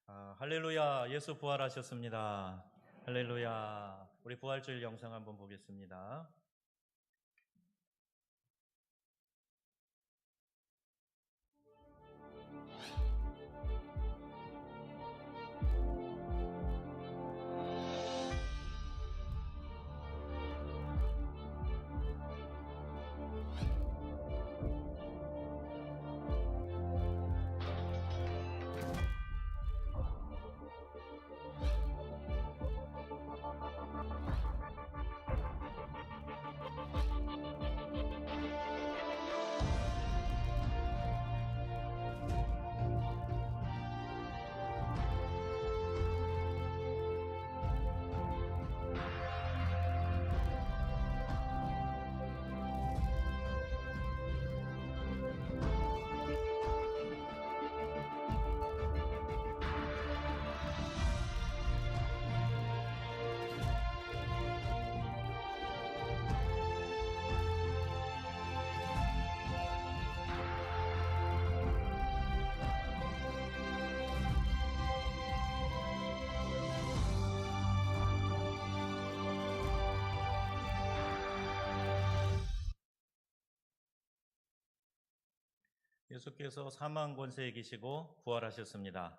할렐루야. 예수 부활하셨습니다. 할렐루야. 우리 부활주일 영상 한번 보겠습니다. 예수께서 사망 권세에 이기시고 부활하셨습니다.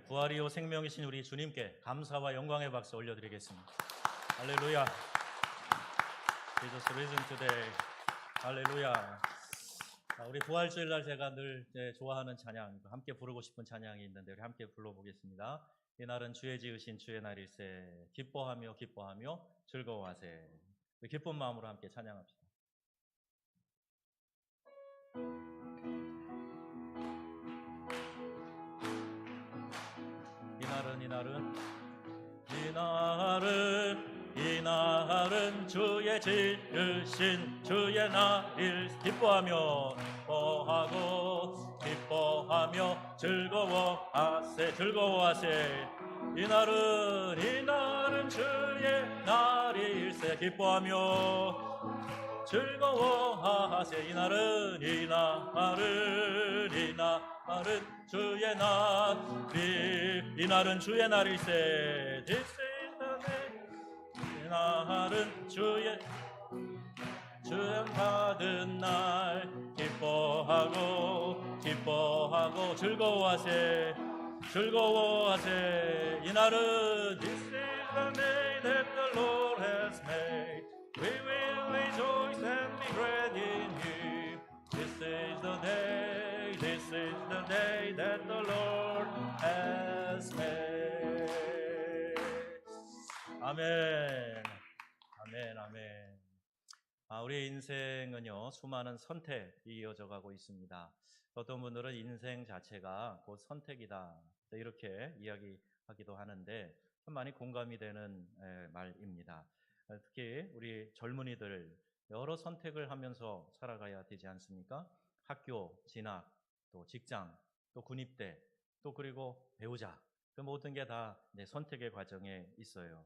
부활이요 생명이신 우리 주님께 감사와 영광의 박수 올려드리겠습니다. 할렐루야. Jesus risen today. 할렐루야. 우리 부활주일 날 제가 늘 좋아하는 찬양, 함께 부르고 싶은 찬양이 있는데 우리 함께 불러보겠습니다. 이날은 주의 지으신 주의 날일세. 기뻐하며 기뻐하며 즐거워하세. 기쁜 마음으로 함께 찬양합시다. 이날은 주의 지으신 주의 날일 기뻐하며 즐거워하세. 이날은 주의 날일세. 기뻐하며 즐거워하세. 이날은 주의 날이 이날은 주의 날일세. This is the day. 이날은 주의 받은 날. 기뻐하고 즐거워하세. 이날은 This is the day that the Lord has made. We will rejoice and be glad in Him. This is the day that the Lord has made. 아멘. 우리의 인생은요, 수많은 선택이 이어져 가고 있습니다. 어떤 분들은 인생 자체가 곧 선택이다, 이렇게 이야기하기도 하는데 좀 많이 공감이 되는 말입니다. 특히 우리 젊은이들 여러 선택을 하면서 살아가야 되지 않습니까? 학교 진학, 또 직장, 또 군입대, 또 그리고 배우자, 그 모든 게 다 선택의 과정에 있어요.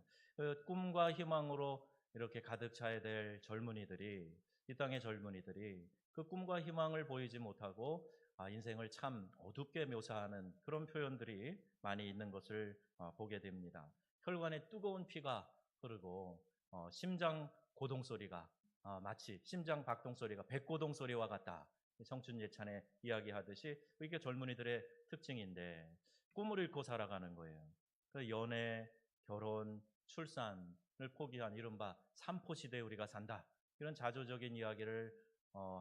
꿈과 희망으로 이렇게 가득 차야 될 젊은이들이, 이 땅의 젊은이들이 그 꿈과 희망을 보이지 못하고 인생을 참 어둡게 묘사하는 그런 표현들이 많이 있는 것을 보게 됩니다. 혈관에 뜨거운 피가 흐르고 심장 고동 소리가 마치 심장 박동 소리가 백고동 소리와 같다. 청춘 예찬에 이야기하듯이 이게 젊은이들의 특징인데 꿈을 잃고 살아가는 거예요. 연애, 결혼, 출산을 포기한 이른바 삼포 시대에 우리가 산다. 이런 자조적인 이야기를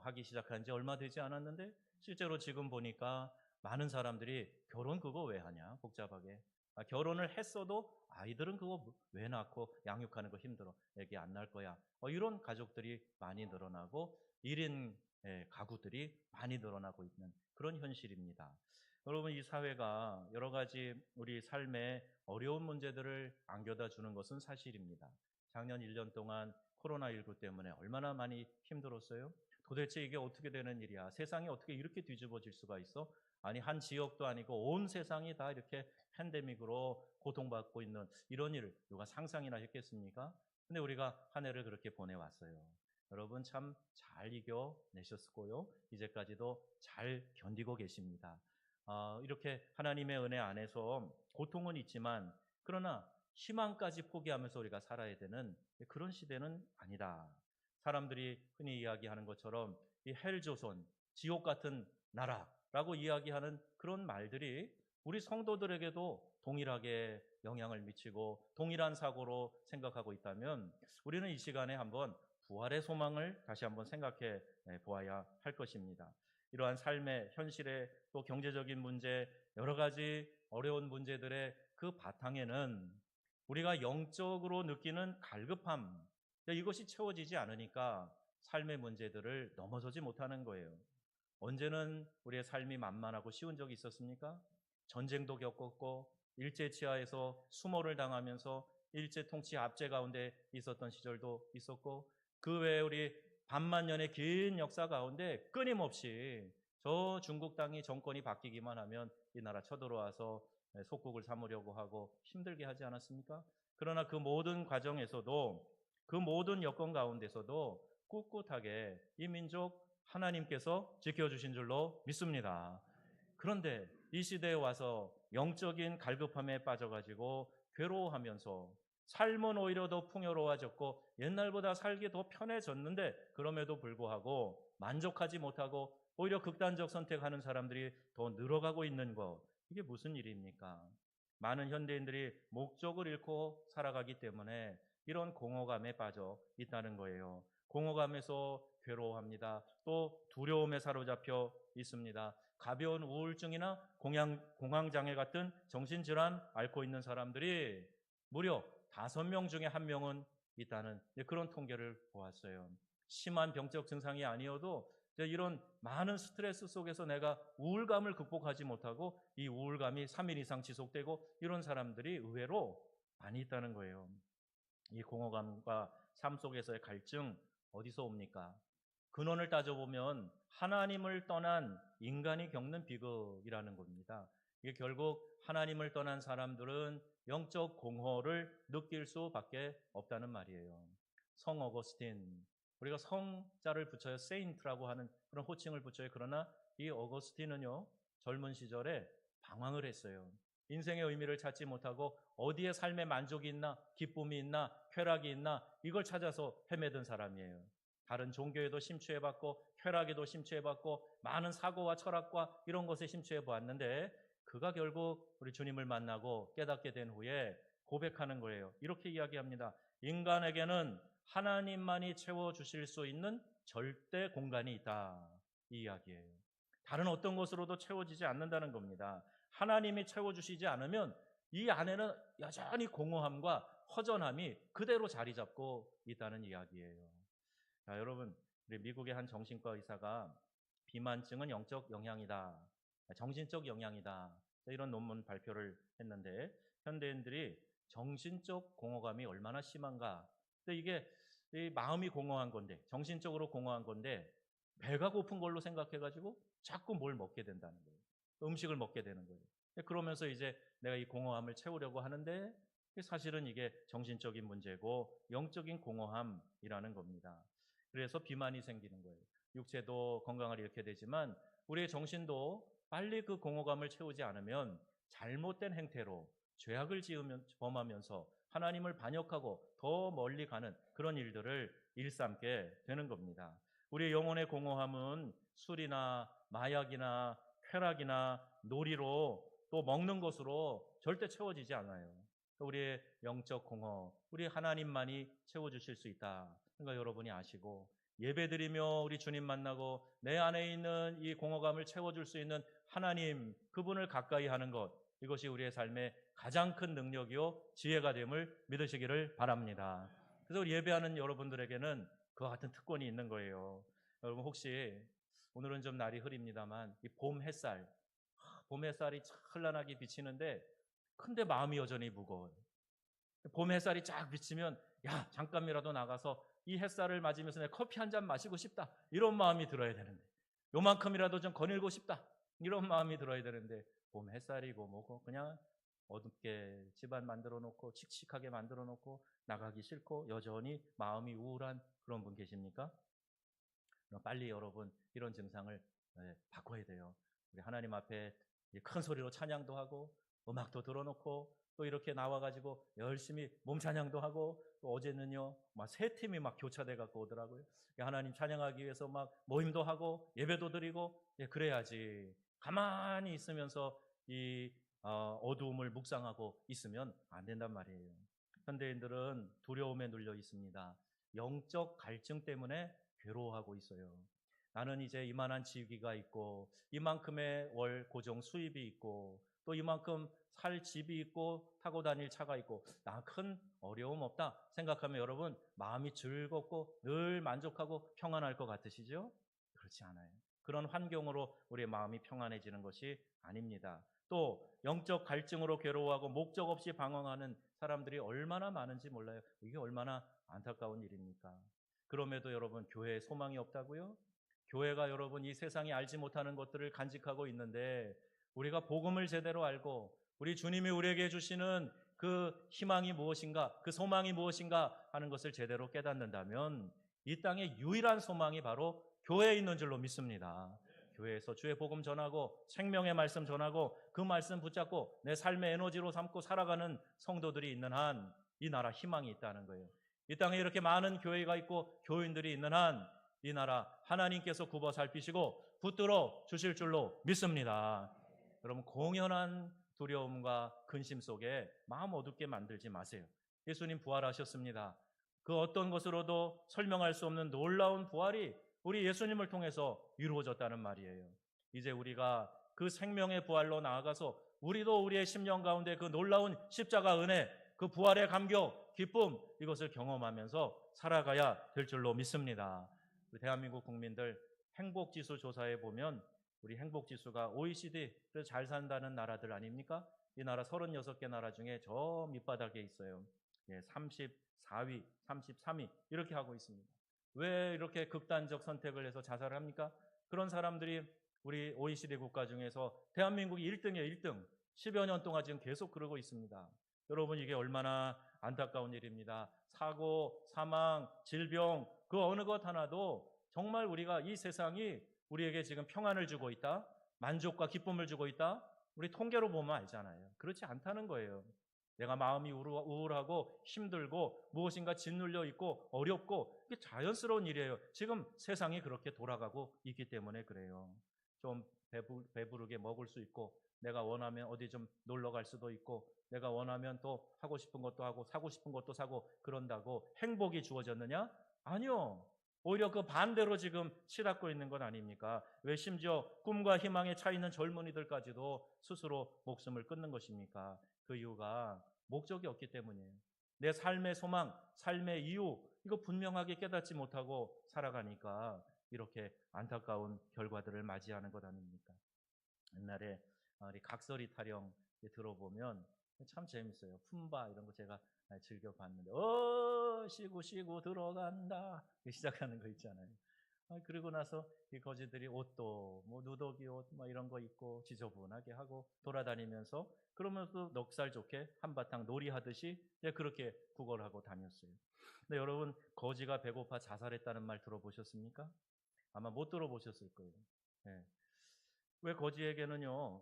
하기 시작한 지 얼마 되지 않았는데 실제로 지금 보니까 많은 사람들이 결혼 그거 왜 하냐, 복잡하게. 결혼을 했어도 아이들은 그거 왜 낳고 양육하는 거 힘들어, 애기 안 낳을 거야. 이런 가족들이 많이 늘어나고 1인 가구들이 많이 늘어나고 있는 그런 현실입니다. 여러분, 이 사회가 여러 가지 우리 삶에 어려운 문제들을 안겨다 주는 것은 사실입니다. 작년 1년 동안 코로나19 때문에 얼마나 많이 힘들었어요? 도대체 이게 어떻게 되는 일이야? 세상이 어떻게 이렇게 뒤집어질 수가 있어? 아니, 한 지역도 아니고 온 세상이 다 이렇게 팬데믹으로 고통받고 있는 이런 일을 누가 상상이나 했겠습니까? 근데 우리가 한 해를 그렇게 보내왔어요. 여러분 참 잘 이겨내셨고요. 이제까지도 잘 견디고 계십니다. 이렇게 하나님의 은혜 안에서 고통은 있지만 그러나 희망까지 포기하면서 우리가 살아야 되는 그런 시대는 아니다. 사람들이 흔히 이야기하는 것처럼 이 헬조선, 지옥 같은 나라라고 이야기하는 그런 말들이 우리 성도들에게도 동일하게 영향을 미치고 동일한 사고로 생각하고 있다면 우리는 이 시간에 한번 부활의 소망을 다시 한번 생각해 보아야 할 것입니다. 이러한 삶의 현실의 또 경제적인 문제, 여러 가지 어려운 문제들의 그 바탕에는 우리가 영적으로 느끼는 갈급함, 이것이 채워지지 않으니까 삶의 문제들을 넘어서지 못하는 거예요. 언제는 우리의 삶이 만만하고 쉬운 적이 있었습니까? 전쟁도 겪었고 일제치하에서 수모를 당하면서 일제 통치 압제 가운데 있었던 시절도 있었고 그 외에 우리 반만 년의 긴 역사 가운데 끊임없이 저 중국 땅이 정권이 바뀌기만 하면 이 나라 쳐들어와서 속국을 삼으려고 하고 힘들게 하지 않았습니까? 그러나 그 모든 과정에서도 그 모든 여건 가운데서도 꿋꿋하게 이 민족 하나님께서 지켜주신 줄로 믿습니다. 그런데 이 시대에 와서 영적인 갈급함에 빠져가지고 괴로워하면서 삶은 오히려 더 풍요로워졌고 옛날보다 살기 더 편해졌는데 그럼에도 불구하고 만족하지 못하고 오히려 극단적 선택하는 사람들이 더 늘어가고 있는 것, 이게 무슨 일입니까? 많은 현대인들이 목적을 잃고 살아가기 때문에 이런 공허감에 빠져 있다는 거예요. 공허감에서 괴로워합니다. 또 두려움에 사로잡혀 있습니다. 가벼운 우울증이나 공황장애 같은 정신질환 앓고 있는 사람들이 무려 5명 중에 1명은 있다는 그런 통계를 보았어요. 심한 병적 증상이 아니어도 이런 많은 스트레스 속에서 내가 우울감을 극복하지 못하고 이 우울감이 3일 이상 지속되고 이런 사람들이 의외로 많이 있다는 거예요. 이 공허감과 삶 속에서의 갈증 어디서 옵니까? 근원을 따져보면 하나님을 떠난 인간이 겪는 비극이라는 겁니다. 이게 결국 하나님을 떠난 사람들은 영적 공허를 느낄 수밖에 없다는 말이에요. 성 어거스틴, 우리가 성자를 붙여요. 세인트라고 하는 그런 호칭을 붙여요. 그러나 이 어거스틴은요, 젊은 시절에 방황을 했어요. 인생의 의미를 찾지 못하고 어디에 삶의 만족이 있나, 기쁨이 있나, 쾌락이 있나 이걸 찾아서 헤매던 사람이에요. 다른 종교에도 심취해봤고 쾌락에도 심취해봤고 많은 사고와 철학과 이런 것에 심취해보았는데 그가 결국 우리 주님을 만나고 깨닫게 된 후에 고백하는 거예요. 이렇게 이야기합니다. 인간에게는 하나님만이 채워주실 수 있는 절대 공간이 있다. 이 이야기예요. 다른 어떤 것으로도 채워지지 않는다는 겁니다. 하나님이 채워주시지 않으면 이 안에는 여전히 공허함과 허전함이 그대로 자리 잡고 있다는 이야기예요. 자, 여러분, 우리 미국의 한 정신과 의사가 비만증은 영적 영향이다, 정신적 영향이다, 이런 논문 발표를 했는데 현대인들이 정신적 공허감이 얼마나 심한가. 근데 이게 이 마음이 공허한 건데, 정신적으로 공허한 건데 배가 고픈 걸로 생각해가지고 자꾸 뭘 먹게 된다는 거예요. 음식을 먹게 되는 거예요. 그러면서 이제 내가 이 공허함을 채우려고 하는데 사실은 이게 정신적인 문제고 영적인 공허함이라는 겁니다. 그래서 비만이 생기는 거예요. 육체도 건강을 잃게 되지만 우리의 정신도 빨리 그 공허감을 채우지 않으면 잘못된 행태로 죄악을 범하면서 하나님을 반역하고 더 멀리 가는 그런 일들을 일삼게 되는 겁니다. 우리의 영혼의 공허함은 술이나 마약이나 쾌락이나 놀이로 또 먹는 것으로 절대 채워지지 않아요. 우리의 영적 공허, 우리 하나님만이 채워주실 수 있다. 그러니까 여러분이 아시고 예배드리며 우리 주님 만나고 내 안에 있는 이 공허감을 채워줄 수 있는 하나님, 그분을 가까이 하는 것, 이것이 우리의 삶의 가장 큰 능력이요 지혜가 됨을 믿으시기를 바랍니다. 그래서 우리 예배하는 여러분들에게는 그와 같은 특권이 있는 거예요. 여러분 혹시 오늘은 좀 날이 흐립니다만 이 봄 햇살이 찬란하게 비치는데 근데 마음이 여전히 무거워요. 봄 햇살이 쫙 비치면 야 잠깐이라도 나가서 이 햇살을 맞으면서 내 커피 한 잔 마시고 싶다 이런 마음이 들어야 되는데 요만큼이라도 좀 거닐고 싶다 이런 마음이 들어야 되는데 봄 햇살이고 뭐고 그냥 어둡게 집안 만들어 놓고 칙칙하게 만들어 놓고 나가기 싫고 여전히 마음이 우울한 그런 분 계십니까? 빨리 여러분 이런 증상을 바꿔야 돼요. 우리 하나님 앞에 큰 소리로 찬양도 하고 음악도 들어놓고 또 이렇게 나와가지고 열심히 몸 찬양도 하고 또 어제는요 막 세 팀이 막 교차돼 갖고 오더라고요. 하나님 찬양하기 위해서 막 모임도 하고 예배도 드리고 그래야지. 가만히 있으면서 이 어두움을 묵상하고 있으면 안 된단 말이에요. 현대인들은 두려움에 눌려 있습니다. 영적 갈증 때문에 괴로워하고 있어요. 나는 이제 이만한 직위가 있고 이만큼의 월 고정 수입이 있고 또 이만큼 살 집이 있고 타고 다닐 차가 있고 나 큰 어려움 없다 생각하면 여러분 마음이 즐겁고 늘 만족하고 평안할 것 같으시죠? 그렇지 않아요. 그런 환경으로 우리의 마음이 평안해지는 것이 아닙니다. 또 영적 갈증으로 괴로워하고 목적 없이 방황하는 사람들이 얼마나 많은지 몰라요. 이게 얼마나 안타까운 일입니까? 그럼에도 여러분 교회에 소망이 없다고요? 교회가 여러분 이 세상이 알지 못하는 것들을 간직하고 있는데 우리가 복음을 제대로 알고 우리 주님이 우리에게 주시는 그 희망이 무엇인가, 그 소망이 무엇인가 하는 것을 제대로 깨닫는다면 이 땅의 유일한 소망이 바로 교회에 있는 줄로 믿습니다. 교회에서 주의 복음 전하고 생명의 말씀 전하고 그 말씀 붙잡고 내 삶의 에너지로 삼고 살아가는 성도들이 있는 한 이 나라 희망이 있다는 거예요. 이 땅에 이렇게 많은 교회가 있고 교인들이 있는 한 이 나라 하나님께서 굽어 살피시고 붙들어 주실 줄로 믿습니다. 여러분 공연한 두려움과 근심 속에 마음 어둡게 만들지 마세요. 예수님 부활하셨습니다. 그 어떤 것으로도 설명할 수 없는 놀라운 부활이 우리 예수님을 통해서 이루어졌다는 말이에요. 이제 우리가 그 생명의 부활로 나아가서 우리도 우리의 심령 가운데 그 놀라운 십자가 은혜, 그 부활의 감격, 기쁨 이것을 경험하면서 살아가야 될 줄로 믿습니다. 우리 대한민국 국민들 행복지수 조사에 보면 우리 행복지수가 OECD를 잘 산다는 나라들 아닙니까? 이 나라 36개 나라 중에 저 밑바닥에 있어요. 34위, 33위 이렇게 하고 있습니다. 왜 이렇게 극단적 선택을 해서 자살을 합니까? 그런 사람들이 우리 OECD 국가 중에서 대한민국이 1등이에요. 1등. 10여 년 동안 지금 계속 그러고 있습니다. 여러분 이게 얼마나 안타까운 일입니다. 사고, 사망, 질병 그 어느 것 하나도 정말 우리가 이 세상이 우리에게 지금 평안을 주고 있다. 만족과 기쁨을 주고 있다. 우리 통계로 보면 알잖아요. 그렇지 않다는 거예요. 내가 마음이 우울하고 힘들고 무엇인가 짓눌려 있고 어렵고 이게 자연스러운 일이에요. 지금 세상이 그렇게 돌아가고 있기 때문에 그래요. 좀 배부르게 먹을 수 있고 내가 원하면 어디 좀 놀러 갈 수도 있고 내가 원하면 또 하고 싶은 것도 하고 사고 싶은 것도 사고 그런다고 행복이 주어졌느냐? 아니요. 오히려 그 반대로 지금 치닫고 있는 것 아닙니까? 왜 심지어 꿈과 희망에 차 있는 젊은이들까지도 스스로 목숨을 끊는 것입니까? 그 이유가 목적이 없기 때문이에요. 내 삶의 소망, 삶의 이유 이거 분명하게 깨닫지 못하고 살아가니까 이렇게 안타까운 결과들을 맞이하는 것 아닙니까? 옛날에 우리 각설이 타령 들어보면 참 재밌어요. 품바 이런 거 제가 즐겨봤는데 쉬고 쉬고 들어간다 시작하는 거 있잖아요. 그리고 나서 이 거지들이 옷도 뭐 누더기 옷 뭐 이런 거 입고 지저분하게 하고 돌아다니면서 그러면서 넉살 좋게 한바탕 놀이하듯이 그렇게 구걸을 하고 다녔어요. 근데 여러분 거지가 배고파 자살했다는 말 들어보셨습니까? 아마 못 들어보셨을 거예요. 예. 왜 거지에게는요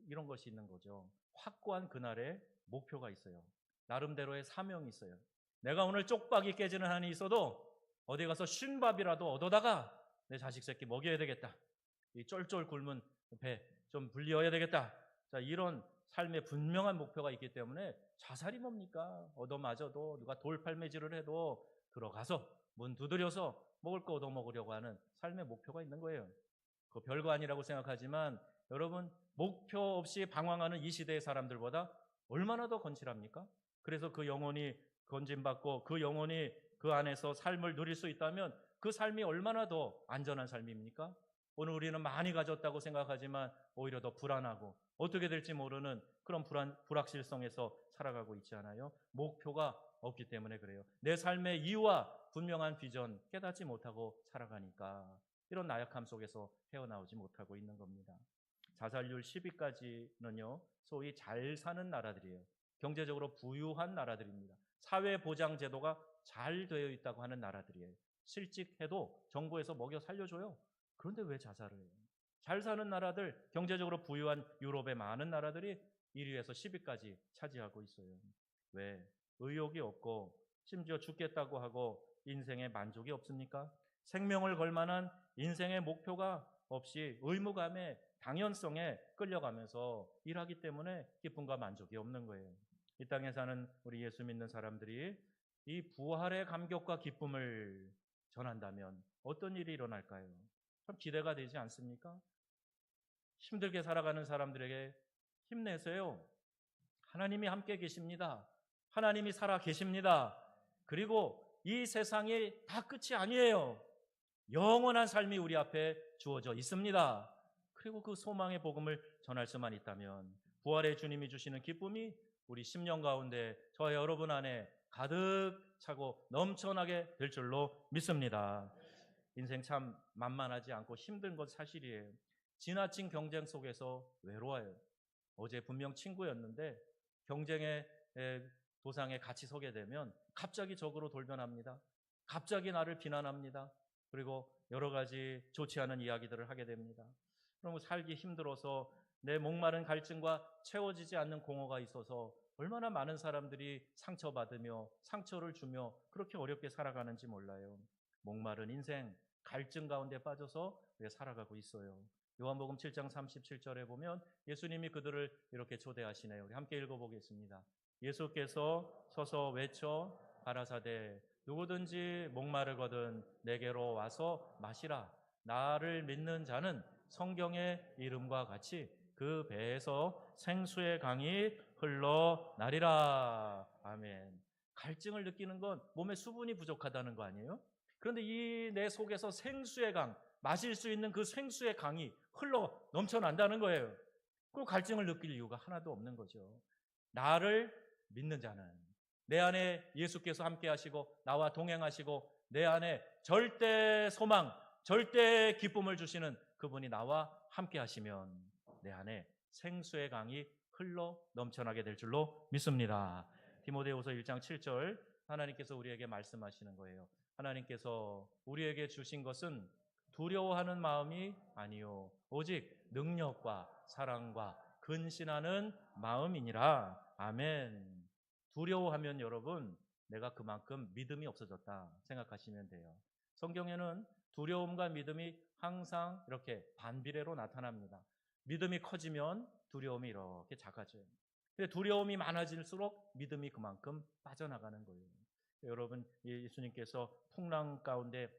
이런 것이 있는 거죠. 확고한 그날의 목표가 있어요. 나름대로의 사명이 있어요. 내가 오늘 쪽박이 깨지는 한이 있어도 어디 가서 쉰밥이라도 얻어다가 내 자식 새끼 먹여야 되겠다. 이 쫄쫄 굶은 배 좀 불리어야 되겠다. 자, 이런 삶의 분명한 목표가 있기 때문에 자살이 뭡니까? 얻어맞아도 누가 돌팔매질을 해도 들어가서 문 두드려서 먹을 거 얻어먹으려고 하는 삶의 목표가 있는 거예요. 그 별거 아니라고 생각하지만 여러분 목표 없이 방황하는 이 시대의 사람들보다 얼마나 더 건실합니까? 그래서 그 영혼이 건진받고 그 영혼이 그 안에서 삶을 누릴 수 있다면 그 삶이 얼마나 더 안전한 삶입니까? 오늘 우리는 많이 가졌다고 생각하지만 오히려 더 불안하고 어떻게 될지 모르는 그런 불확실성에서 살아가고 있지 않아요? 목표가 없기 때문에 그래요. 내 삶의 이유와 분명한 비전 깨닫지 못하고 살아가니까 이런 나약함 속에서 헤어나오지 못하고 있는 겁니다. 자살률 10위까지는요, 소위 잘 사는 나라들이에요. 경제적으로 부유한 나라들입니다. 사회보장제도가 잘 되어 있다고 하는 나라들이에요. 실직해도 정부에서 먹여 살려줘요. 그런데 왜 자살을 해요? 잘 사는 나라들, 경제적으로 부유한 유럽의 많은 나라들이 1위에서 10위까지 차지하고 있어요. 왜? 의욕이 없고 심지어 죽겠다고 하고 인생에 만족이 없습니까? 생명을 걸 만한 인생의 목표가 없이 의무감에 당연성에 끌려가면서 일하기 때문에 기쁨과 만족이 없는 거예요. 이 땅에 사는 우리 예수 믿는 사람들이 이 부활의 감격과 기쁨을 전한다면 어떤 일이 일어날까요? 참 기대가 되지 않습니까? 힘들게 살아가는 사람들에게 힘내세요. 하나님이 함께 계십니다. 하나님이 살아 계십니다. 그리고 이 세상이 다 끝이 아니에요. 영원한 삶이 우리 앞에 주어져 있습니다. 그리고 그 소망의 복음을 전할 수만 있다면 부활의 주님이 주시는 기쁨이 우리 심령 가운데 저와 여러분 안에 가득 차고 넘쳐나게 될 줄로 믿습니다. 인생 참 만만하지 않고 힘든 건 사실이에요. 지나친 경쟁 속에서 외로워요. 어제 분명 친구였는데 경쟁의 도상에 같이 서게 되면 갑자기 적으로 돌변합니다. 갑자기 나를 비난합니다. 그리고 여러 가지 좋지 않은 이야기들을 하게 됩니다. 그럼 살기 힘들어서 내 목마른 갈증과 채워지지 않는 공허가 있어서 얼마나 많은 사람들이 상처받으며 상처를 주며 그렇게 어렵게 살아가는지 몰라요. 목마른 인생, 갈증 가운데 빠져서 살아가고 있어요. 요한복음 7장 37절에 보면 예수님이 그들을 이렇게 초대하시네요. 우리 함께 읽어보겠습니다. 예수께서 서서 외쳐 가라사대 누구든지 목마르거든 내게로 와서 마시라. 나를 믿는 자는 성경의 이름과 같이 그 배에서 생수의 강이 흘러나리라. 아멘. 갈증을 느끼는 건 몸에 수분이 부족하다는 거 아니에요? 그런데 이 내 속에서 생수의 강, 마실 수 있는 그 생수의 강이 흘러 넘쳐난다는 거예요. 그 갈증을 느낄 이유가 하나도 없는 거죠. 나를 믿는 자는 내 안에 예수께서 함께 하시고 나와 동행하시고 내 안에 절대 소망, 절대 기쁨을 주시는 그분이 나와 함께 하시면 내 안에 생수의 강이 흘러 넘쳐나게 될 줄로 믿습니다. 디모데후서 1장 7절 하나님께서 우리에게 말씀하시는 거예요. 하나님께서 우리에게 주신 것은 두려워하는 마음이 아니요 오직 능력과 사랑과 근신하는 마음이니라. 아멘. 두려워하면 여러분 내가 그만큼 믿음이 없어졌다 생각하시면 돼요. 성경에는 두려움과 믿음이 항상 이렇게 반비례로 나타납니다. 믿음이 커지면 두려움이 이렇게 작아져요. 근데 두려움이 많아질수록 믿음이 그만큼 빠져나가는 거예요. 여러분 예수님께서 풍랑 가운데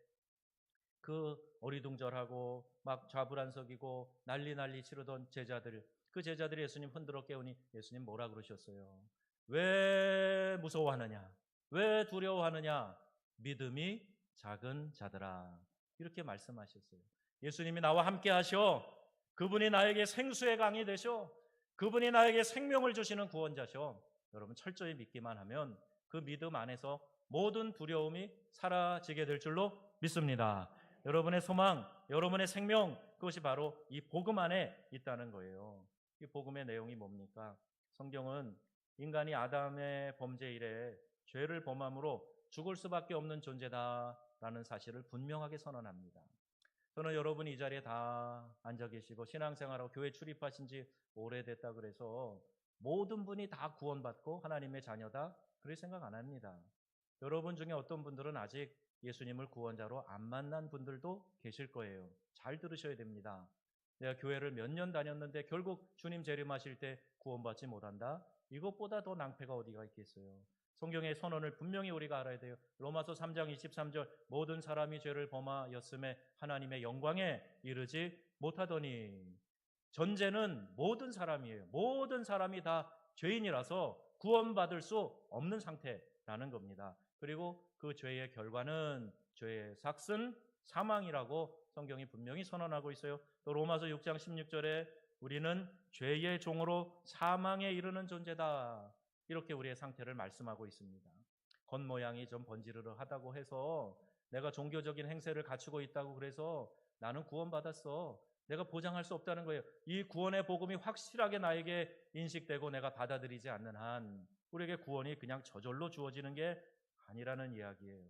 그 어리둥절하고 막 좌불안석이고 난리 치르던 제자들, 그 제자들이 예수님 흔들어 깨우니 예수님 뭐라 그러셨어요? 왜 무서워하느냐? 왜 두려워하느냐? 믿음이 작은 자들아. 이렇게 말씀하셨어요. 예수님이 나와 함께 하셔. 그분이 나에게 생수의 강이 되셔. 그분이 나에게 생명을 주시는 구원자셔. 여러분 철저히 믿기만 하면 그 믿음 안에서 모든 두려움이 사라지게 될 줄로 믿습니다. 여러분의 소망, 여러분의 생명, 그것이 바로 이 복음 안에 있다는 거예요. 이 복음의 내용이 뭡니까? 성경은 인간이 아담의 범죄 이래 죄를 범함으로 죽을 수밖에 없는 존재다라는 사실을 분명하게 선언합니다. 저는 여러분이 이 자리에 다 앉아 계시고 신앙생활하고 교회 출입하신 지 오래됐다 그래서 모든 분이 다 구원받고 하나님의 자녀다 그렇게 생각 안 합니다. 여러분 중에 어떤 분들은 아직 예수님을 구원자로 안 만난 분들도 계실 거예요. 잘 들으셔야 됩니다. 내가 교회를 몇 년 다녔는데 결국 주님 재림하실 때 구원받지 못한다? 이것보다 더 낭패가 어디가 있겠어요. 성경의 선언을 분명히 우리가 알아야 돼요. 로마서 3장 23절 모든 사람이 죄를 범하였음에 하나님의 영광에 이르지 못하더니 전제는 모든 사람이에요. 모든 사람이 다 죄인이라서 구원받을 수 없는 상태라는 겁니다. 그리고 그 죄의 결과는 죄의 삭은 사망이라고 성경이 분명히 선언하고 있어요. 또 로마서 6장 16절에 우리는 죄의 종으로 사망에 이르는 존재다. 이렇게 우리의 상태를 말씀하고 있습니다. 겉모양이 좀 번지르르하다고 해서 내가 종교적인 행세를 갖추고 있다고 그래서 나는 구원받았어. 내가 보장할 수 없다는 거예요. 이 구원의 복음이 확실하게 나에게 인식되고 내가 받아들이지 않는 한 우리에게 구원이 그냥 저절로 주어지는 게 아니라는 이야기예요.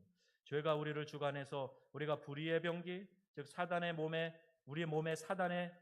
죄가 우리를 주관해서 우리가 불의의 병기, 즉 사단의 몸에 우리의 몸에 사단의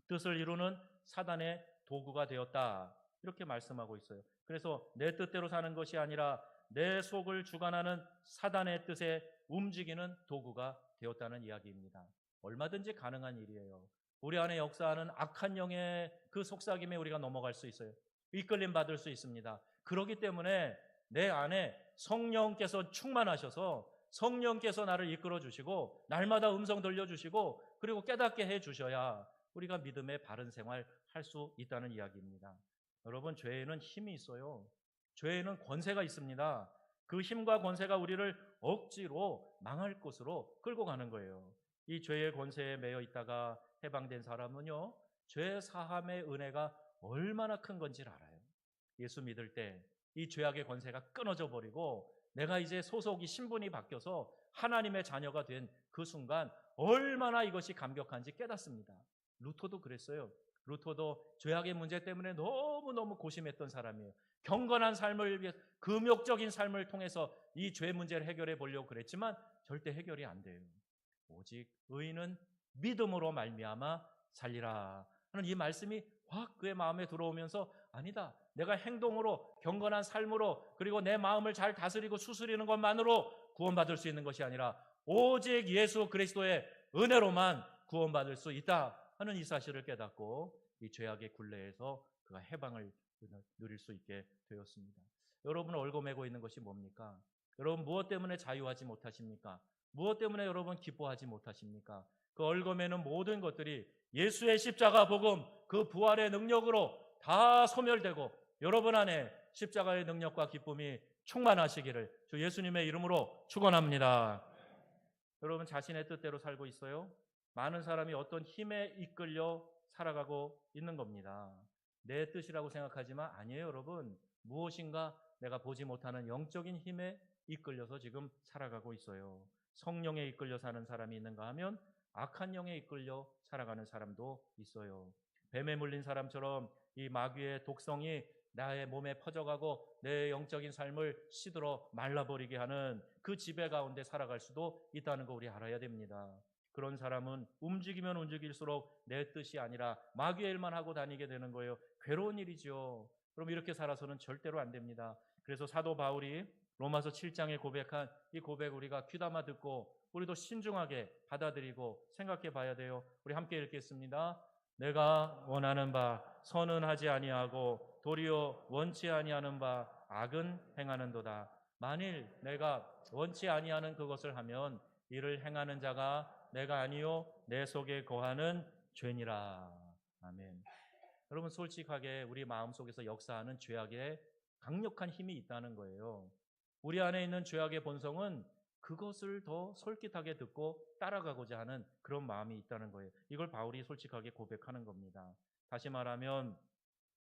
뜻을 이루는 사단의 도구가 되었다. 이렇게 말씀하고 있어요. 그래서 내 뜻대로 사는 것이 아니라 내 속을 주관하는 사단의 뜻에 움직이는 도구가 되었다는 이야기입니다. 얼마든지 가능한 일이에요. 우리 안에 역사하는 악한 영의 그 속삭임에 우리가 넘어갈 수 있어요. 이끌림 받을 수 있습니다. 그렇기 때문에 내 안에 성령께서 충만하셔서 성령께서 나를 이끌어 주시고 날마다 음성 들려주시고 그리고 깨닫게 해 주셔야 우리가 믿음의 바른 생활 할 수 있다는 이야기입니다. 여러분, 죄에는 힘이 있어요. 죄에는 권세가 있습니다. 그 힘과 권세가 우리를 억지로 망할 곳으로 끌고 가는 거예요. 이 죄의 권세에 매여 있다가 해방된 사람은요, 죄 사함의 은혜가 얼마나 큰 건지를 알아요. 예수 믿을 때 이 죄악의 권세가 끊어져 버리고 내가 이제 소속이 신분이 바뀌어서 하나님의 자녀가 된 그 순간 얼마나 이것이 감격한지 깨닫습니다. 루터도 그랬어요. 루터도 죄악의 문제 때문에 너무너무 고심했던 사람이에요. 경건한 삶을 위해 금욕적인 삶을 통해서 이 죄 문제를 해결해 보려고 그랬지만 절대 해결이 안 돼요. 오직 의인은 믿음으로 말미암아 살리라 하는 이 말씀이 확 그의 마음에 들어오면서 아니다, 내가 행동으로 경건한 삶으로 그리고 내 마음을 잘 다스리고 추스리는 것만으로 구원받을 수 있는 것이 아니라 오직 예수 그리스도의 은혜로만 구원받을 수 있다 하는 이 사실을 깨닫고 이 죄악의 굴레에서 그가 해방을 누릴 수 있게 되었습니다. 여러분, 얽어매고 있는 것이 뭡니까? 여러분, 무엇 때문에 자유하지 못하십니까? 무엇 때문에 여러분 기뻐하지 못하십니까? 그 얽어매는 모든 것들이 예수의 십자가 복음 그 부활의 능력으로 다 소멸되고 여러분 안에 십자가의 능력과 기쁨이 충만하시기를 주 예수님의 이름으로 축원합니다. 여러분, 자신의 뜻대로 살고 있어요? 많은 사람이 어떤 힘에 이끌려 살아가고 있는 겁니다. 내 뜻이라고 생각하지만 아니에요, 여러분. 무엇인가 내가 보지 못하는 영적인 힘에 이끌려서 지금 살아가고 있어요. 성령에 이끌려 사는 사람이 있는가 하면 악한 영에 이끌려 살아가는 사람도 있어요. 뱀에 물린 사람처럼 이 마귀의 독성이 나의 몸에 퍼져가고 내 영적인 삶을 시들어 말라버리게 하는 그 지배 가운데 살아갈 수도 있다는 거 우리 알아야 됩니다. 그런 사람은 움직이면 움직일수록 내 뜻이 아니라 마귀의 일만 하고 다니게 되는 거예요. 괴로운 일이죠. 그럼 이렇게 살아서는 절대로 안 됩니다. 그래서 사도 바울이 로마서 7장에 고백한 이 고백 우리가 귀담아 듣고 우리도 신중하게 받아들이고 생각해 봐야 돼요. 우리 함께 읽겠습니다. 내가 원하는 바 선은 하지 아니하고 도리어 원치 아니하는 바 악은 행하는도다. 만일 내가 원치 아니하는 그것을 하면 이를 행하는 자가 내가 아니요 내 속에 거하는 죄니라. 아멘. 여러분, 솔직하게 우리 마음속에서 역사하는 죄악의 강력한 힘이 있다는 거예요. 우리 안에 있는 죄악의 본성은 그것을 더 솔깃하게 듣고 따라가고자 하는 그런 마음이 있다는 거예요. 이걸 바울이 솔직하게 고백하는 겁니다. 다시 말하면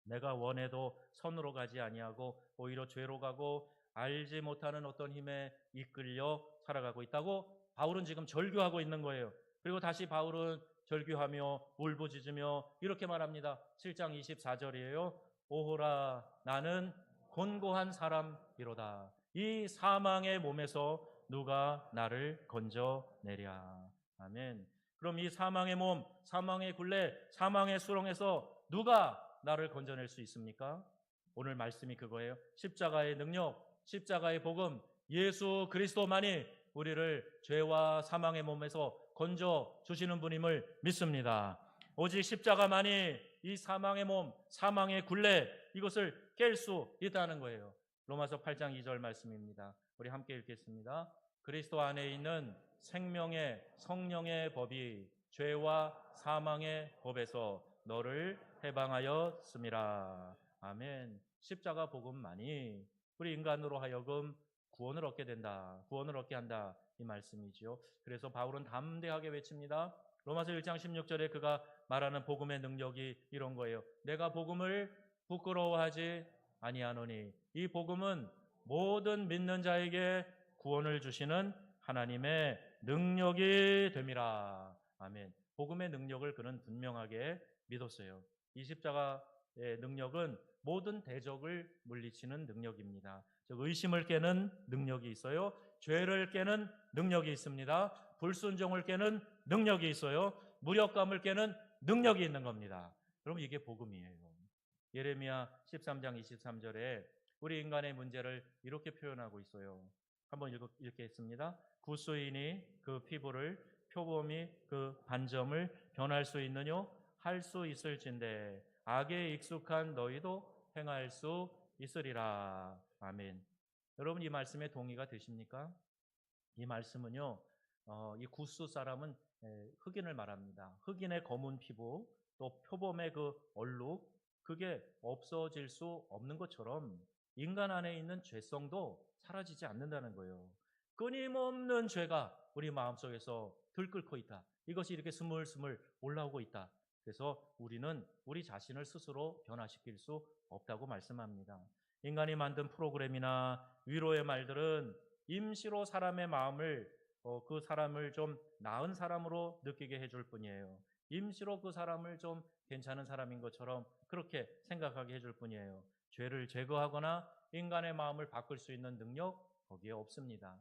내가 원해도 선으로 가지 아니하고 오히려 죄로 가고 알지 못하는 어떤 힘에 이끌려 살아가고 있다고 바울은 지금 절규하고 있는 거예요. 그리고 다시 바울은 절규하며 울부짖으며 이렇게 말합니다. 7장 24절이에요. 오호라, 나는 곤고한 사람이로다. 이 사망의 몸에서 누가 나를 건져내랴. 아멘. 그럼 이 사망의 몸, 사망의 굴레, 사망의 수렁에서 누가 나를 건져낼 수 있습니까? 오늘 말씀이 그거예요. 십자가의 능력, 십자가의 복음, 예수 그리스도만이 우리를 죄와 사망의 몸에서 건져 주시는 분임을 믿습니다. 오직 십자가만이 이 사망의 몸, 사망의 굴레, 이것을 깰 수 있다는 거예요. 로마서 8장 2절 말씀입니다. 우리 함께 읽겠습니다. 그리스도 안에 있는 생명의 성령의 법이 죄와 사망의 법에서 너를 해방하였음이라. 아멘. 십자가 복음만이 우리 인간으로 하여금 구원을 얻게 된다. 구원을 얻게 한다. 이 말씀이지요. 그래서 바울은 담대하게 외칩니다. 로마서 1장 16절에 그가 말하는 복음의 능력이 이런 거예요. 내가 복음을 부끄러워하지 아니하노니 이 복음은 모든 믿는 자에게 구원을 주시는 하나님의 능력이 됨이라. 아멘. 복음의 능력을 그는 분명하게 믿었어요. 이 십자가의 능력은 모든 대적을 물리치는 능력입니다. 즉 의심을 깨는 능력이 있어요. 죄를 깨는 능력이 있습니다. 불순종을 깨는 능력이 있어요. 무력감을 깨는 능력이 있는 겁니다. 그럼 이게 복음이에요. 예레미야 13장 23절에 우리 인간의 문제를 이렇게 표현하고 있어요. 한번 읽겠습니다. 구수인이 그 피부를 표범이 그 반점을 변할 수 있느뇨? 할 수 있을진데 악에 익숙한 너희도 행할 수 있으리라. 아멘. 여러분 이 말씀에 동의가 되십니까? 이 말씀은요, 이 구스 사람은 흑인을 말합니다. 흑인의 검은 피부, 또 표범의 그 얼룩, 그게 없어질 수 없는 것처럼 인간 안에 있는 죄성도 사라지지 않는다는 거예요. 끊임없는 죄가 우리 마음속에서 들끓고 있다. 이것이 이렇게 스물스물 올라오고 있다. 그래서 우리는 우리 자신을 스스로 변화시킬 수 없다고 말씀합니다. 인간이 만든 프로그램이나 위로의 말들은 임시로 사람의 마음을 그 사람을 좀 나은 사람으로 느끼게 해줄 뿐이에요. 임시로 그 사람을 좀 괜찮은 사람인 것처럼 그렇게 생각하게 해줄 뿐이에요. 죄를 제거하거나 인간의 마음을 바꿀 수 있는 능력 거기에 없습니다.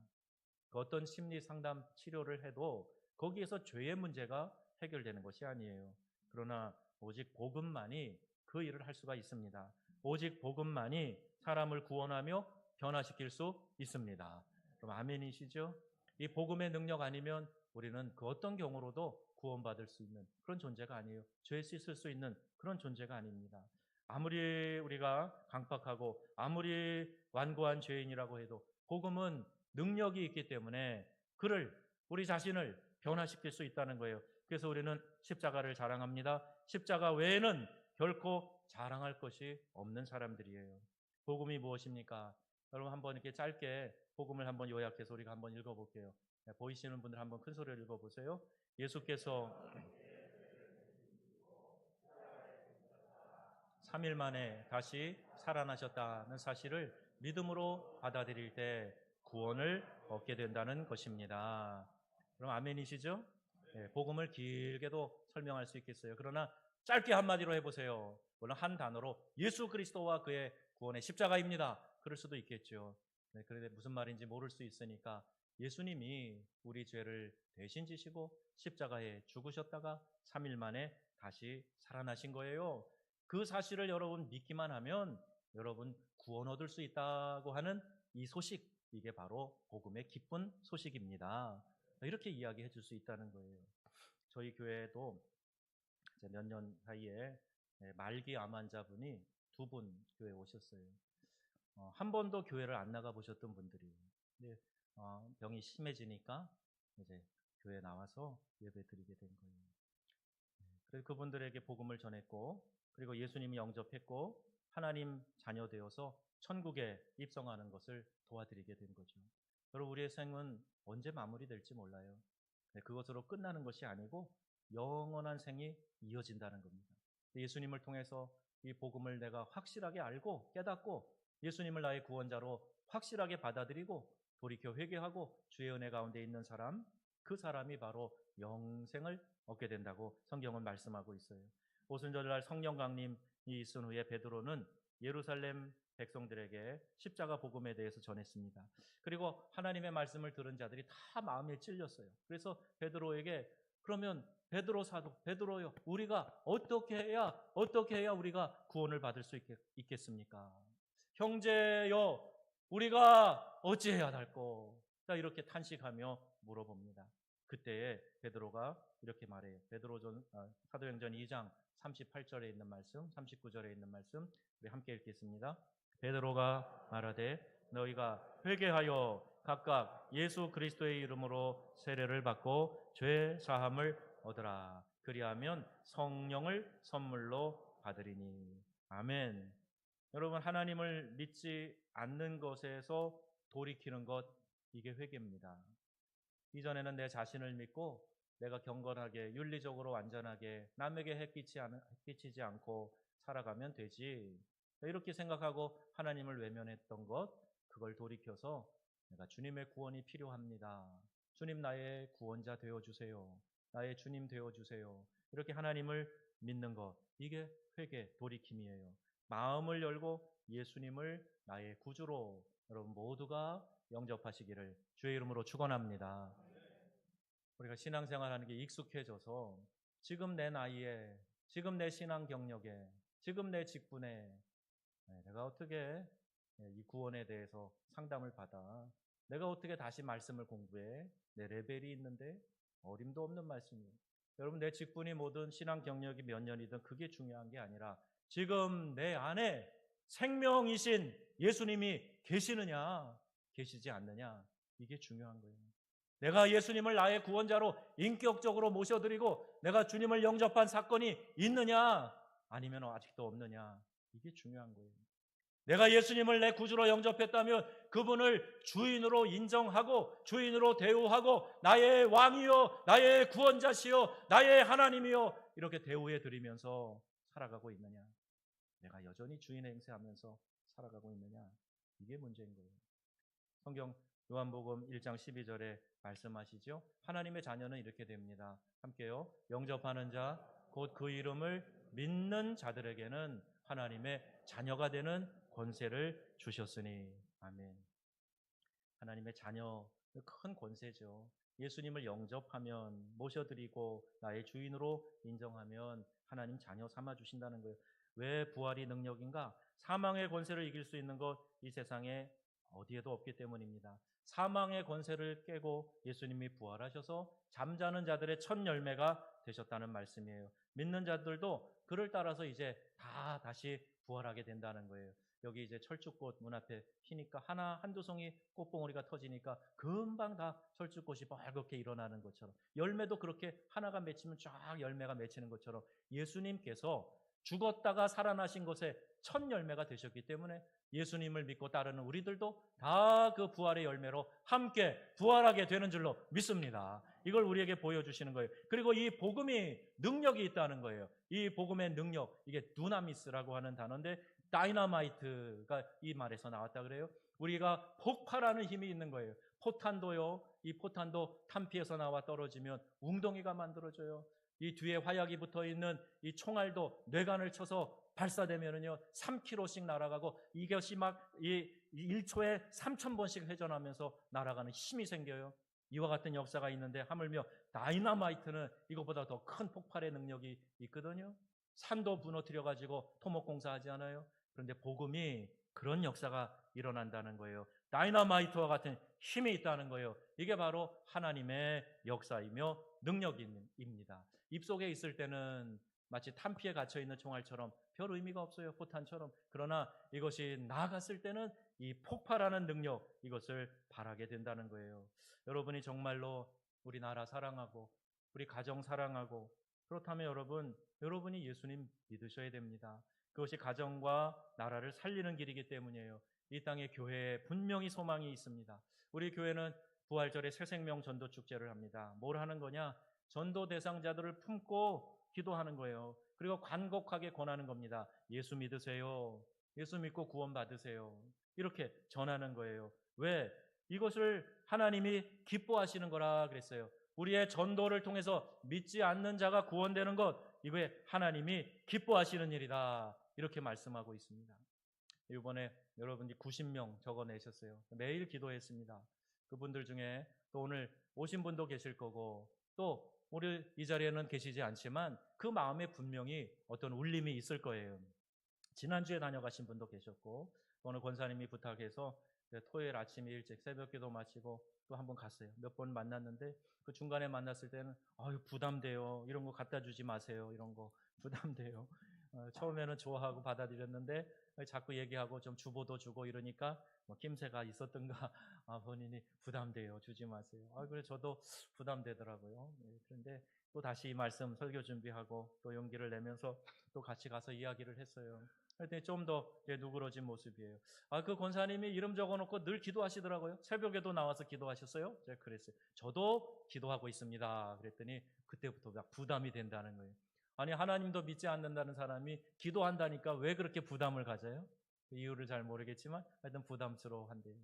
그 어떤 심리 상담 치료를 해도 거기에서 죄의 문제가 해결되는 것이 아니에요. 그러나 오직 복음만이 그 일을 할 수가 있습니다. 오직 복음만이 사람을 구원하며 변화시킬 수 있습니다. 그럼 아멘이시죠? 이 복음의 능력 아니면 우리는 그 어떤 경우로도 구원받을 수 있는 그런 존재가 아니에요. 죄 씻을 수 있는 그런 존재가 아닙니다. 아무리 우리가 강팍하고 아무리 완고한 죄인이라고 해도 복음은 능력이 있기 때문에 그를 우리 자신을 변화시킬 수 있다는 거예요. 그래서 우리는 십자가를 자랑합니다. 십자가 외에는 결코 자랑할 것이 없는 사람들이에요. 복음이 무엇입니까? 여러분 한번 이렇게 짧게 복음을 한번 요약해서 우리가 한번 읽어볼게요. 보이시는 분들 한번 큰 소리로 읽어보세요. 예수께서 3일 만에 다시 살아나셨다는 사실을 믿음으로 받아들일 때 구원을 얻게 된다는 것입니다. 그럼 아멘이시죠? 네, 복음을 길게도 설명할 수 있겠어요. 그러나 짧게 한마디로 해보세요. 물론 한 단어로 예수 그리스도와 그의 구원의 십자가입니다. 그럴 수도 있겠죠. 네, 그런데 무슨 말인지 모를 수 있으니까 예수님이 우리 죄를 대신 지시고 십자가에 죽으셨다가 3일 만에 다시 살아나신 거예요. 그 사실을 여러분 믿기만 하면 여러분 구원 얻을 수 있다고 하는 이 소식, 이게 바로 복음의 기쁜 소식입니다. 이렇게 이야기해 줄 수 있다는 거예요. 저희 교회에도 몇 년 사이에 말기 암 환자분이 2분 교회에 오셨어요. 한 번도 교회를 안 나가 보셨던 분들이에요. 근데 병이 심해지니까 이제 교회에 나와서 예배 드리게 된 거예요. 그래서 그분들에게 복음을 전했고, 그리고 예수님이 영접했고, 하나님 자녀 되어서 천국에 입성하는 것을 도와드리게 된 거죠. 여러분, 우리의 생은 언제 마무리될지 몰라요. 그것으로 끝나는 것이 아니고 영원한 생이 이어진다는 겁니다. 예수님을 통해서 이 복음을 내가 확실하게 알고 깨닫고 예수님을 나의 구원자로 확실하게 받아들이고 돌이켜 회개하고 주의 은혜 가운데 있는 사람, 그 사람이 바로 영생을 얻게 된다고 성경은 말씀하고 있어요. 오순절날 성령 강림이 있은 후에 베드로는 예루살렘 백성들에게 십자가 복음에 대해서 전했습니다. 그리고 하나님의 말씀을 들은 자들이 다 마음에 찔렸어요. 그래서 베드로에게 그러면 베드로 사도, 베드로요, 우리가 어떻게 해야 우리가 구원을 받을 수 있겠습니까? 형제여, 우리가 어찌해야 할꼬? 이렇게 탄식하며 물어봅니다. 그때에 베드로가 이렇게 말해요. 사도행전 2장 38절에 있는 말씀, 39절에 있는 말씀, 우리 함께 읽겠습니다. 베드로가 말하되 너희가 회개하여 각각 예수 그리스도의 이름으로 세례를 받고 죄 사함을 얻으라. 그리하면 성령을 선물로 받으리니. 아멘. 여러분, 하나님을 믿지 않는 것에서 돌이키는 것, 이게 회개입니다. 이전에는 내 자신을 믿고 내가 경건하게 윤리적으로 완전하게 남에게 해끼치지 않고 살아가면 되지, 이렇게 생각하고 하나님을 외면했던 것, 그걸 돌이켜서 내가 주님의 구원이 필요합니다. 주님 나의 구원자 되어주세요. 나의 주님 되어주세요. 이렇게 하나님을 믿는 것, 이게 회개, 돌이킴이에요. 마음을 열고 예수님을 나의 구주로 여러분 모두가 영접하시기를 주의 이름으로 축원합니다. 우리가 신앙생활하는 게 익숙해져서 지금 내 나이에, 지금 내 신앙 경력에, 지금 내 직분에 내가 어떻게 이 구원에 대해서 상담을 받아, 내가 어떻게 다시 말씀을 공부해, 내 레벨이 있는데 어림도 없는 말씀이에요. 여러분, 내 직분이 뭐든 신앙 경력이 몇 년이든 그게 중요한 게 아니라 지금 내 안에 생명이신 예수님이 계시느냐 계시지 않느냐, 이게 중요한 거예요. 내가 예수님을 나의 구원자로 인격적으로 모셔드리고 내가 주님을 영접한 사건이 있느냐 아니면 아직도 없느냐, 이게 중요한 거예요. 내가 예수님을 내 구주로 영접했다면 그분을 주인으로 인정하고 주인으로 대우하고 나의 왕이요, 나의 구원자시요, 나의 하나님이요, 이렇게 대우해 드리면서 살아가고 있느냐, 내가 여전히 주인 행세하면서 살아가고 있느냐, 이게 문제인 거예요. 성경 요한복음 1장 12절에 말씀하시죠. 하나님의 자녀는 이렇게 됩니다. 함께요. 영접하는 자, 곧 그 이름을 믿는 자들에게는 하나님의 자녀가 되는 권세를 주셨으니. 아멘. 하나님의 자녀, 큰 권세죠. 예수님을 영접하면, 모셔드리고 나의 주인으로 인정하면 하나님 자녀 삼아 주신다는 거예요. 왜 부활이 능력인가? 사망의 권세를 이길 수 있는 것 이 세상에 어디에도 없기 때문입니다. 사망의 권세를 깨고 예수님이 부활하셔서 잠자는 자들의 첫 열매가 되셨다는 말씀이에요. 믿는 자들도 그를 따라서 이제 다 다시 부활하게 된다는 거예요. 여기 이제 철쭉꽃 문 앞에 피니까 한두 송이 꽃봉오리가 터지니까 금방 다 철쭉꽃이 벌겋게 일어나는 것처럼, 열매도 그렇게 하나가 맺히면 쫙 열매가 맺히는 것처럼 예수님께서 죽었다가 살아나신 것에 첫 열매가 되셨기 때문에 예수님을 믿고 따르는 우리들도 다 그 부활의 열매로 함께 부활하게 되는 줄로 믿습니다. 이걸 우리에게 보여주시는 거예요. 그리고 이 복음이 능력이 있다는 거예요. 이 복음의 능력, 이게 두나미스라고 하는 단어인데 다이너마이트가 이 말에서 나왔다 그래요. 우리가 폭발하는 힘이 있는 거예요. 포탄도요, 이 포탄도 탄피에서 나와 떨어지면 웅덩이가 만들어져요. 이 뒤에 화약이 붙어 있는 이 총알도 뇌관을 쳐서 발사되면은요 3km씩 날아가고, 이것이 막 이 1초에 3,000번씩 회전하면서 날아가는 힘이 생겨요. 이와 같은 역사가 있는데 하물며 다이너마이트는 이것보다 더 큰 폭발의 능력이 있거든요. 산도 무너뜨려 가지고 토목공사하지 않아요. 그런데 복음이 그런 역사가 일어난다는 거예요. 다이너마이트와 같은 힘이 있다는 거예요. 이게 바로 하나님의 역사이며 능력입니다. 입속에 있을 때는 마치 탄피에 갇혀있는 총알처럼 별 의미가 없어요. 포탄처럼. 그러나 이것이 나아갔을 때는 이 폭발하는 능력, 이것을 바라게 된다는 거예요. 여러분이 정말로 우리 나라 사랑하고 우리 가정 사랑하고 그렇다면 여러분이 예수님 믿으셔야 됩니다. 그것이 가정과 나라를 살리는 길이기 때문이에요. 이 땅에 교회에 분명히 소망이 있습니다. 우리 교회는 부활절에 새생명 전도 축제를 합니다. 뭘 하는 거냐? 전도 대상자들을 품고 기도하는 거예요. 그리고 간곡하게 권하는 겁니다. 예수 믿으세요. 예수 믿고 구원 받으세요. 이렇게 전하는 거예요. 왜? 이것을 하나님이 기뻐하시는 거라 그랬어요. 우리의 전도를 통해서 믿지 않는 자가 구원되는 것, 이거에 하나님이 기뻐하시는 일이다, 이렇게 말씀하고 있습니다. 이번에 여러분이 90명 적어내셨어요. 매일 기도했습니다. 그분들 중에 또 오늘 오신 분도 계실 거고, 또 우리 이 자리에는 계시지 않지만 그 마음에 분명히 어떤 울림이 있을 거예요. 지난주에 다녀가신 분도 계셨고, 오늘 권사님이 부탁해서 토요일 아침에 일찍 새벽기도 마치고 또 한 번 갔어요. 몇 번 만났는데 그 중간에 만났을 때는 부담돼요. 이런 거 갖다 주지 마세요. 이런 거 부담돼요. 처음에는 좋아하고 받아들였는데 자꾸 얘기하고 좀 주보도 주고 이러니까 뭐 낌새가 있었던가 본인이 부담돼요. 주지 마세요. 그래 저도 부담되더라고요. 그런데 또 다시 이 말씀 설교 준비하고 또 용기를 내면서 또 같이 가서 이야기를 했어요. 그랬더니 좀 더 누그러진 모습이에요. 그 권사님이 이름 적어놓고 늘 기도하시더라고요. 새벽에도 나와서 기도하셨어요? 제가 그랬어요. 저도 기도하고 있습니다. 그랬더니 그때부터 막 부담이 된다는 거예요. 아니 하나님도 믿지 않는다는 사람이 기도한다니까 왜 그렇게 부담을 가져요? 이유를 잘 모르겠지만 하여튼 부담스러워한대요.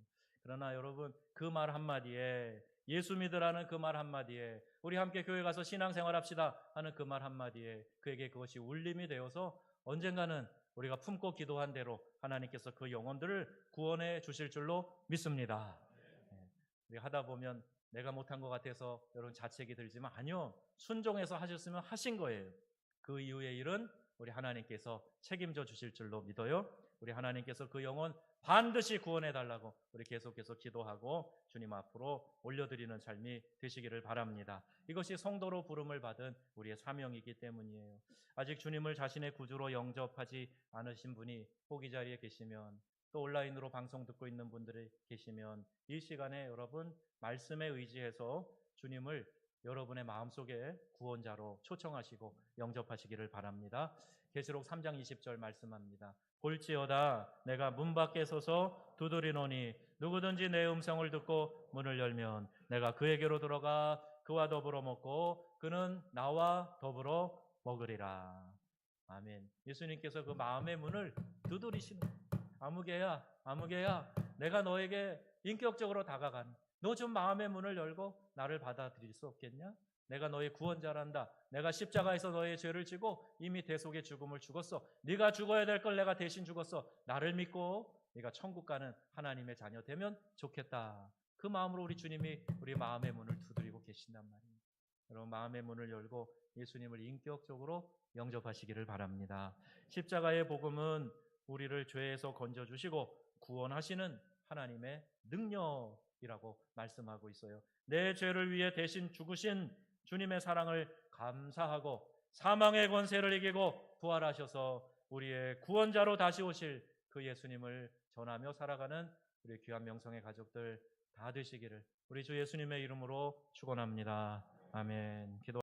그러나 여러분 그 말 한마디에, 예수 믿으라는 그 말 한마디에, 우리 함께 교회 가서 신앙생활 합시다 하는 그 말 한마디에 그에게 그것이 울림이 되어서 언젠가는 우리가 품고 기도한 대로 하나님께서 그 영혼들을 구원해 주실 줄로 믿습니다. 우리 하다 보면 내가 못한 것 같아서 여러분 자책이 들지만 아니요. 순종해서 하셨으면 하신 거예요. 그 이후의 일은 우리 하나님께서 책임져 주실 줄로 믿어요. 우리 하나님께서 그 영혼 반드시 구원해 달라고 우리 계속해서 기도하고 주님 앞으로 올려드리는 삶이 되시기를 바랍니다. 이것이 성도로 부름을 받은 우리의 사명이기 때문이에요. 아직 주님을 자신의 구주로 영접하지 않으신 분이 혹 이 자리에 계시면 또 온라인으로 방송 듣고 있는 분들이 계시면 이 시간에 여러분 말씀에 의지해서 주님을 여러분의 마음속에 구원자로 초청하시고 영접하시기를 바랍니다. 계시록 3장 20절 말씀합니다. 볼지어다 내가 문 밖에 서서 두드리노니 누구든지 내 음성을 듣고 문을 열면 내가 그에게로 들어가 그와 더불어 먹고 그는 나와 더불어 먹으리라. 아멘. 예수님께서 그 마음의 문을 두드리시는 거예요. 아무개야, 아무개야, 내가 너에게 인격적으로 다가가는, 너 좀 마음의 문을 열고 나를 받아들일 수 없겠냐? 내가 너의 구원자란다. 내가 십자가에서 너의 죄를 지고 이미 대속의 죽음을 죽었어. 네가 죽어야 될 걸 내가 대신 죽었어. 나를 믿고 네가 천국 가는 하나님의 자녀 되면 좋겠다. 그 마음으로 우리 주님이 우리 마음의 문을 두드리고 계신단 말입니다. 여러분 마음의 문을 열고 예수님을 인격적으로 영접하시기를 바랍니다. 십자가의 복음은 우리를 죄에서 건져주시고 구원하시는 하나님의 능력이라고 말씀하고 있어요. 내 죄를 위해 대신 죽으신 주님의 사랑을 감사하고 사망의 권세를 이기고 부활하셔서 우리의 구원자로 다시 오실 그 예수님을 전하며 살아가는 우리 귀한 명성의 가족들 다 되시기를 우리 주 예수님의 이름으로 축원합니다. 아멘. 기도